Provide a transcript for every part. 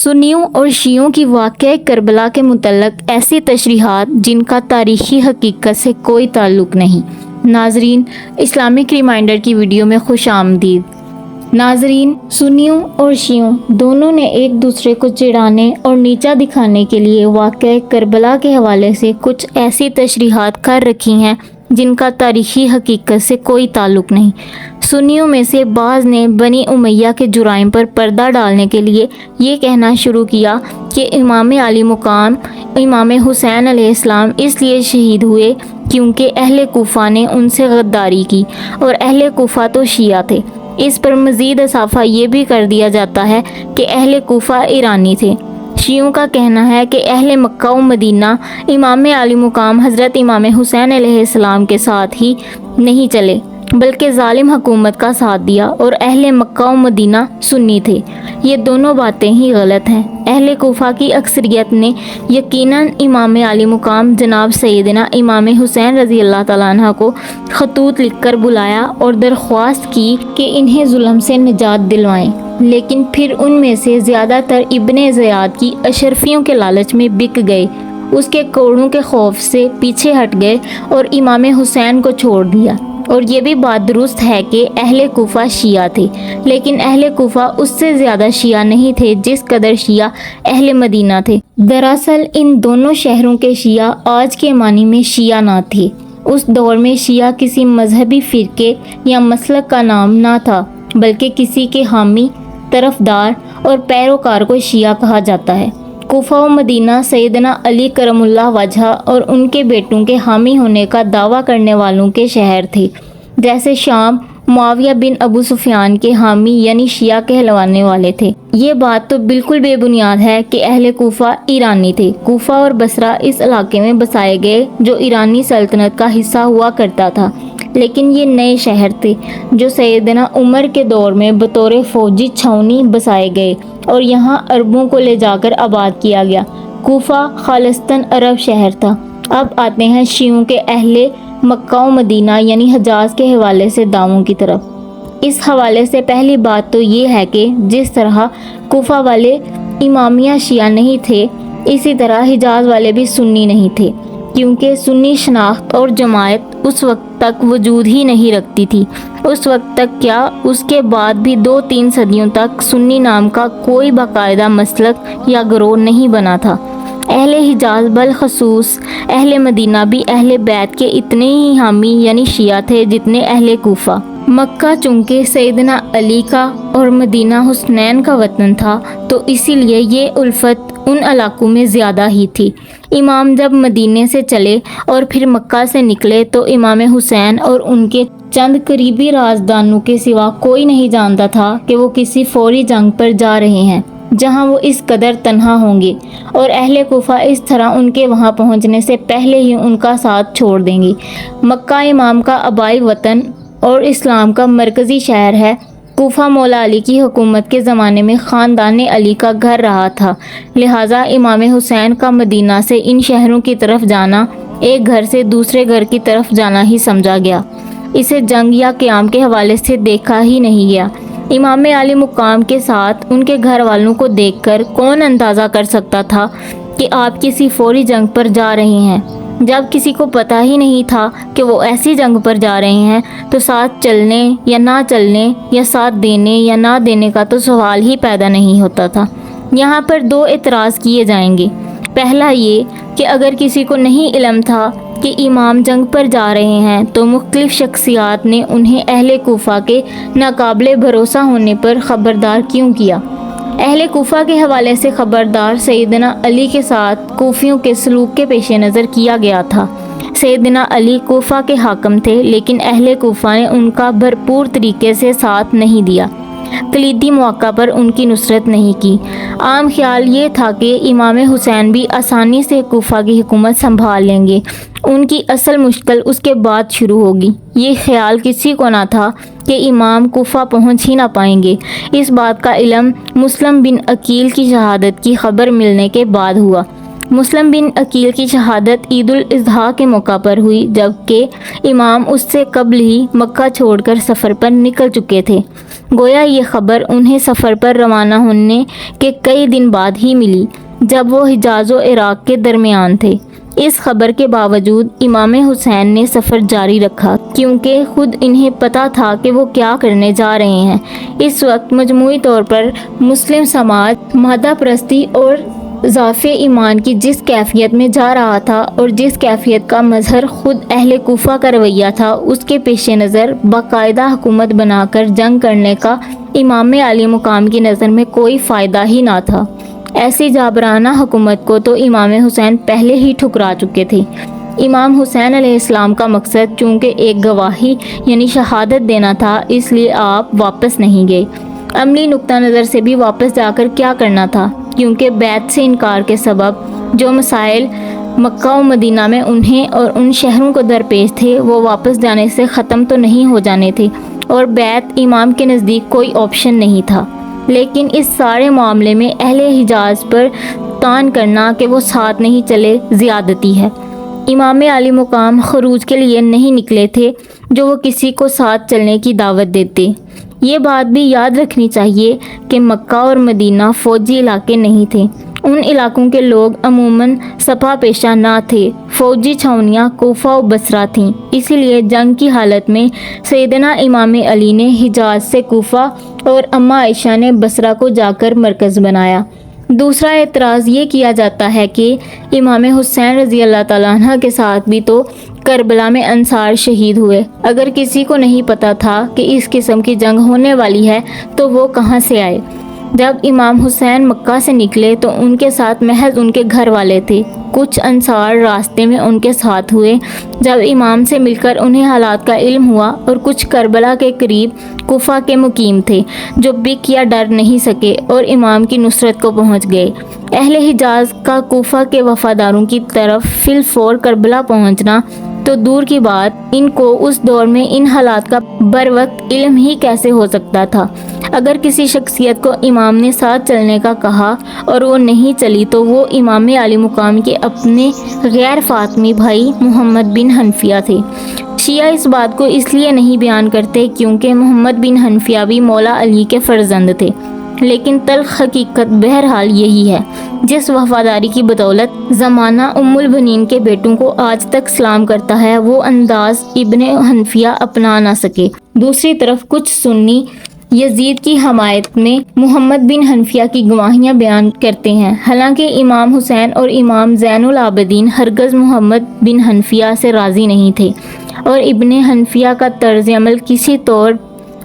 سنیوں اور شیعوں کی واقعہ کربلا کے متعلق ایسی تشریحات جن کا تاریخی حقیقت سے کوئی تعلق نہیں۔ ناظرین، اسلامک ریمائنڈر کی ویڈیو میں خوش آمدید۔ ناظرین، سنیوں اور شیعوں دونوں نے ایک دوسرے کو چڑھانے اور نیچا دکھانے کے لیے واقعہ کربلا کے حوالے سے کچھ ایسی تشریحات کر رکھی ہیں جن کا تاریخی حقیقت سے کوئی تعلق نہیں۔ سنیوں میں سے بعض نے بنی امیہ کے جرائم پر پردہ ڈالنے کے لیے یہ کہنا شروع کیا کہ امام علی مقام امام حسین علیہ السلام اس لیے شہید ہوئے کیونکہ اہل کوفہ نے ان سے غداری کی، اور اہل کوفہ تو شیعہ تھے۔ اس پر مزید اضافہ یہ بھی کر دیا جاتا ہے کہ اہل کوفہ ایرانی تھے۔ شیعوں کا کہنا ہے کہ اہل مکہ و مدینہ امام علی مقام حضرت امام حسین علیہ السلام کے ساتھ ہی نہیں چلے بلکہ ظالم حکومت کا ساتھ دیا، اور اہل مکہ و مدینہ سنی تھے۔ یہ دونوں باتیں ہی غلط ہیں۔ اہل کوفہ کی اکثریت نے یقیناً امام علی مقام جناب سیدنا امام حسین رضی اللہ تعالیٰ عنہ کو خطوط لکھ کر بلایا اور درخواست کی کہ انہیں ظلم سے نجات دلوائیں، لیکن پھر ان میں سے زیادہ تر ابن زیاد کی اشرفیوں کے لالچ میں بک گئے، اس کے کوڑوں کے خوف سے پیچھے ہٹ گئے اور امام حسین کو چھوڑ دیا۔ اور یہ بھی بات درست ہے کہ اہل کوفہ شیعہ تھے، لیکن اہل کوفہ اس سے زیادہ شیعہ نہیں تھے جس قدر شیعہ اہل مدینہ تھے۔ دراصل ان دونوں شہروں کے شیعہ آج کے معنی میں شیعہ نہ تھے۔ اس دور میں شیعہ کسی مذہبی فرقے یا مسلک کا نام نہ تھا، بلکہ کسی کے حامی، طرفدار اور پیروکار کو شیعہ کہا جاتا ہے۔ کوفہ و مدینہ سیدنا علی کرم اللہ وجہہ اور ان کے بیٹوں کے حامی ہونے کا دعویٰ کرنے والوں کے شہر تھے، جیسے شام معاویہ بن ابو سفیان کے حامی یعنی شیعہ کہلوانے والے تھے۔ یہ بات تو بالکل بے بنیاد ہے کہ اہل کوفہ ایرانی تھے۔ کوفہ اور بصرہ اس علاقے میں بسائے گئے جو ایرانی سلطنت کا حصہ ہوا کرتا تھا، لیکن یہ نئے شہر تھے جو سیدنا عمر کے دور میں بطور فوجی چھاؤنی بسائے گئے اور یہاں عربوں کو لے جا کر آباد کیا گیا۔ کوفہ خالصتاً عرب شہر تھا۔ اب آتے ہیں شیعوں کے اہل مکہ و مدینہ یعنی حجاز کے حوالے سے دعووں کی طرف۔ اس حوالے سے پہلی بات تو یہ ہے کہ جس طرح کوفہ والے امامیہ شیعہ نہیں تھے، اسی طرح حجاز والے بھی سنی نہیں تھے، کیونکہ سنی شناخت اور جماعت اس وقت تک وجود ہی نہیں رکھتی تھی۔ اس وقت تک کیا، اس کے بعد بھی 2-3 صدیوں تک سنی نام کا کوئی باقاعدہ مسلک یا گروہ نہیں بنا تھا۔ اہل حجاز بالخصوص اہل مدینہ بھی اہل بیت کے اتنے ہی حامی یعنی شیعہ تھے جتنے اہل کوفہ۔ مکہ چونکہ سیدنا علی کا اور مدینہ حسنین کا وطن تھا، تو اسی لیے یہ الفت ان علاقوں میں زیادہ ہی تھی۔ امام جب مدینے سے چلے اور پھر مکہ سے نکلے تو امام حسین اور ان کے چند قریبی رازدانوں کے سوا کوئی نہیں جانتا تھا کہ وہ کسی فوری جنگ پر جا رہے ہیں جہاں وہ اس قدر تنہا ہوں گے، اور اہل کوفہ اس طرح ان کے وہاں پہنچنے سے پہلے ہی ان کا ساتھ چھوڑ دیں گے۔ مکہ امام کا آبائی وطن اور اسلام کا مرکزی شہر ہے۔ کوفہ مولا علی کی حکومت کے زمانے میں خاندان علی کا گھر رہا تھا، لہٰذا امام حسین کا مدینہ سے ان شہروں کی طرف جانا ایک گھر سے دوسرے گھر کی طرف جانا ہی سمجھا گیا۔ اسے جنگ یا قیام کے حوالے سے دیکھا ہی نہیں گیا۔ امام علی مقام کے ساتھ ان کے گھر والوں کو دیکھ کر کون اندازہ کر سکتا تھا کہ آپ کسی فوری جنگ پر جا رہے ہیں؟ جب کسی کو پتہ ہی نہیں تھا کہ وہ ایسی جنگ پر جا رہے ہیں تو ساتھ چلنے یا نہ چلنے یا ساتھ دینے یا نہ دینے کا تو سوال ہی پیدا نہیں ہوتا تھا۔ یہاں پر 2 اعتراض کیے جائیں گے۔ پہلا یہ کہ اگر کسی کو نہیں علم تھا کہ امام جنگ پر جا رہے ہیں تو مختلف شخصیات نے انہیں اہل کوفہ کے ناقابل بھروسہ ہونے پر خبردار کیوں کیا؟ اہل کوفہ کے حوالے سے خبردار سیدنا علی کے ساتھ کوفیوں کے سلوک کے پیش نظر کیا گیا تھا۔ سیدنا علی کوفہ کے حاکم تھے، لیکن اہل کوفہ نے ان کا بھرپور طریقے سے ساتھ نہیں دیا، کلیدی مواقع پر ان کی نصرت نہیں کی۔ عام خیال یہ تھا کہ امام حسین بھی آسانی سے کوفہ کی حکومت سنبھال لیں گے، ان کی اصل مشکل اس کے بعد شروع ہوگی۔ یہ خیال کسی کو نہ تھا کہ امام کوفہ پہنچ ہی نہ پائیں گے۔ اس بات کا علم مسلم بن عقیل کی شہادت کی خبر ملنے کے بعد ہوا۔ مسلم بن عقیل کی شہادت عید الاضحیٰ کے موقع پر ہوئی، جبکہ امام اس سے قبل ہی مکہ چھوڑ کر سفر پر نکل چکے تھے۔ گویا یہ خبر انہیں سفر پر روانہ ہونے کے کئی دن بعد ہی ملی، جب وہ حجاز و عراق کے درمیان تھے۔ اس خبر کے باوجود امام حسین نے سفر جاری رکھا، کیونکہ خود انہیں پتہ تھا کہ وہ کیا کرنے جا رہے ہیں۔ اس وقت مجموعی طور پر مسلم سماج مادہ پرستی اور ضعف ایمان کی جس کیفیت میں جا رہا تھا اور جس کیفیت کا مظہر خود اہل کوفہ کا رویہ تھا، اس کے پیش نظر باقاعدہ حکومت بنا کر جنگ کرنے کا امام عالی مقام کی نظر میں کوئی فائدہ ہی نہ تھا۔ ایسی جابرانہ حکومت کو تو امام حسین پہلے ہی ٹھکرا چکے تھے۔ امام حسین علیہ السلام کا مقصد چونکہ ایک گواہی یعنی شہادت دینا تھا، اس لیے آپ واپس نہیں گئے۔ عملی نقطہ نظر سے بھی واپس جا کر کیا کرنا تھا، کیونکہ بیعت سے انکار کے سبب جو مسائل مکہ و مدینہ میں انہیں اور ان شہروں کو درپیش تھے، وہ واپس جانے سے ختم تو نہیں ہو جانے تھے، اور بیعت امام کے نزدیک کوئی آپشن نہیں تھا۔ لیکن اس سارے معاملے میں اہل حجاز پر تان کرنا کہ وہ ساتھ نہیں چلے زیادتی ہے۔ امام عالی مقام خروج کے لیے نہیں نکلے تھے جو وہ کسی کو ساتھ چلنے کی دعوت دیتے۔ یہ بات بھی یاد رکھنی چاہیے کہ مکہ اور مدینہ فوجی علاقے نہیں تھے۔ ان علاقوں کے لوگ عموماً سپاہ پیشہ نہ تھے۔ فوجی چھاؤنیاں کوفہ و بصرہ تھیں، اسی لیے جنگ کی حالت میں سیدنا امام علی نے حجاز سے کوفہ اور اماں عائشہ نے بصرہ کو جا کر مرکز بنایا۔ دوسرا اعتراض یہ کیا جاتا ہے کہ امام حسین رضی اللہ تعالیٰ عنہ کے ساتھ بھی تو کربلا میں انصار شہید ہوئے۔ اگر کسی کو نہیں پتا تھا کہ اس قسم کی جنگ ہونے والی ہے تو وہ کہاں سے آئے؟ جب امام حسین مکہ سے نکلے تو ان کے ساتھ محض ان کے گھر والے تھے۔ کچھ انصار راستے میں ان کے ساتھ ہوئے جب امام سے مل کر انہیں حالات کا علم ہوا، اور کچھ کربلا کے قریب کوفہ کے مقیم تھے جو بک یا ڈر نہیں سکے اور امام کی نصرت کو پہنچ گئے۔ اہل حجاز کا کوفہ کے وفاداروں کی طرف فی الفور کربلا پہنچنا تو دور کی بات، ان کو اس دور میں ان حالات کا بر وقت علم ہی کیسے ہو سکتا تھا؟ اگر کسی شخصیت کو امام نے ساتھ چلنے کا کہا اور وہ نہیں چلی تو وہ امام عالی مقام کے اپنے غیر فاطمی بھائی محمد بن حنفیہ تھے۔ شیعہ اس بات کو اس لیے نہیں بیان کرتے کیونکہ محمد بن حنفیہ بھی مولا علی کے فرزند تھے، لیکن تلخ حقیقت بہرحال یہی ہے۔ جس وفاداری کی بدولت زمانہ ام البنین کے بیٹوں کو آج تک سلام کرتا ہے، وہ انداز ابن حنفیہ اپنا نہ سکے۔ دوسری طرف کچھ سنی یزید کی حمایت میں محمد بن حنفیہ کی گواہیاں بیان کرتے ہیں، حالانکہ امام حسین اور امام زین العابدین ہرگز محمد بن حنفیہ سے راضی نہیں تھے، اور ابن حنفیہ کا طرز عمل کسی طور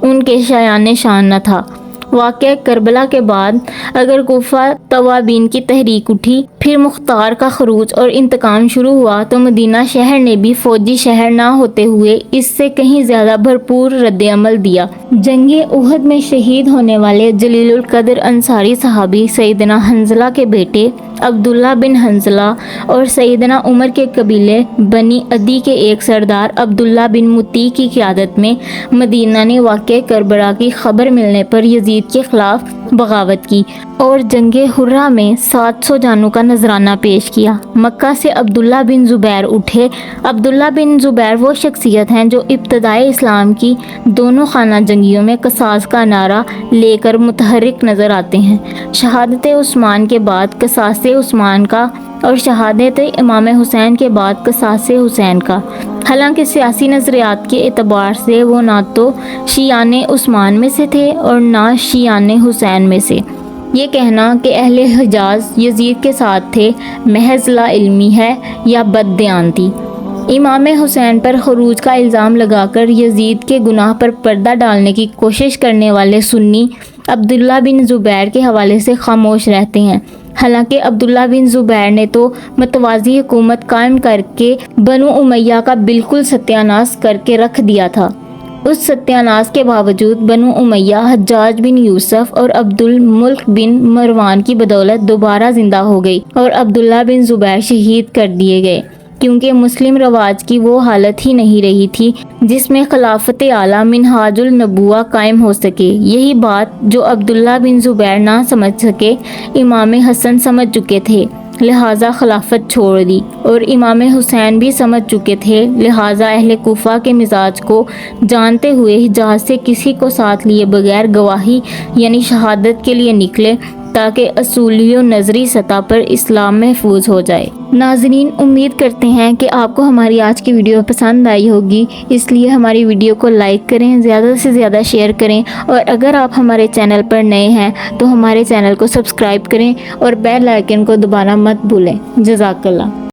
ان کے شایان شان نہ تھا۔ واقعہ کربلا کے بعد اگر کوفہ توابین کی تحریک اٹھی، پھر مختار کا خروج اور انتقام شروع ہوا، تو مدینہ شہر نے بھی فوجی شہر نہ ہوتے ہوئے اس سے کہیں زیادہ بھرپور رد عمل دیا۔ جنگ احد میں شہید ہونے والے جلیل القدر انصاری صحابی سیدنا حنظلہ کے بیٹے عبداللہ بن حنظلہ اور سیدنا عمر کے قبیلے بنی عدی کے ایک سردار عبداللہ بن مطیع کی قیادت میں مدینہ نے واقعہ کربلا کی خبر ملنے پر یزید کے خلاف بغاوت کی اور جنگ حرہ میں 700 جانوں کا نذرانہ پیش کیا۔ مکہ سے عبداللہ بن زبیر اٹھے۔ عبداللہ بن زبیر وہ شخصیت ہیں جو ابتدائے اسلام کی دونوں خانہ جنگیوں میں قصاص کا نعرہ لے کر متحرک نظر آتے ہیں۔ شہادت عثمان کے بعد قصاص عثمان کا اور شہادت امام حسین کے بعد قصاص حسین کا۔ حالانکہ سیاسی نظریات کے اعتبار سے وہ نہ تو شیعان عثمان میں سے تھے اور نہ شیعان حسین میں سے۔ یہ کہنا کہ اہل حجاز یزید کے ساتھ تھے محض لا علمی ہے یا بد دیانتی۔ امام حسین پر خروج کا الزام لگا کر یزید کے گناہ پر پردہ ڈالنے کی کوشش کرنے والے سنی عبداللہ بن زبیر کے حوالے سے خاموش رہتے ہیں، حالانکہ عبداللہ بن زبیر نے تو متوازی حکومت قائم کر کے بنو امیہ کا بالکل ستیاناش کر کے رکھ دیا تھا۔ اس ستیاناش کے باوجود بنو امیہ حجاج بن یوسف اور عبد الملک بن مروان کی بدولت دوبارہ زندہ ہو گئی اور عبداللہ بن زبیر شہید کر دیے گئے، کیونکہ مسلم رواج کی وہ حالت ہی نہیں رہی تھی جس میں خلافت اعلیٰ منہاج النبوہ قائم ہو سکے۔ یہی بات جو عبداللہ بن زبیر نہ سمجھ سکے، امام حسن سمجھ چکے تھے۔ لہٰذا خلافت چھوڑ دی، اور امام حسین بھی سمجھ چکے تھے، لہٰذا اہل کوفہ کے مزاج کو جانتے ہوئے حجاز سے کسی کو ساتھ لیے بغیر گواہی یعنی شہادت کے لیے نکلے تاکہ اصولی و نظری سطح پر اسلام محفوظ ہو جائے۔ ناظرین، امید کرتے ہیں کہ آپ کو ہماری آج کی ویڈیو پسند آئی ہوگی، اس لیے ہماری ویڈیو کو لائک کریں، زیادہ سے زیادہ شیئر کریں، اور اگر آپ ہمارے چینل پر نئے ہیں تو ہمارے چینل کو سبسکرائب کریں اور بیل آئیکن کو دبانا مت بھولیں۔ جزاک اللہ۔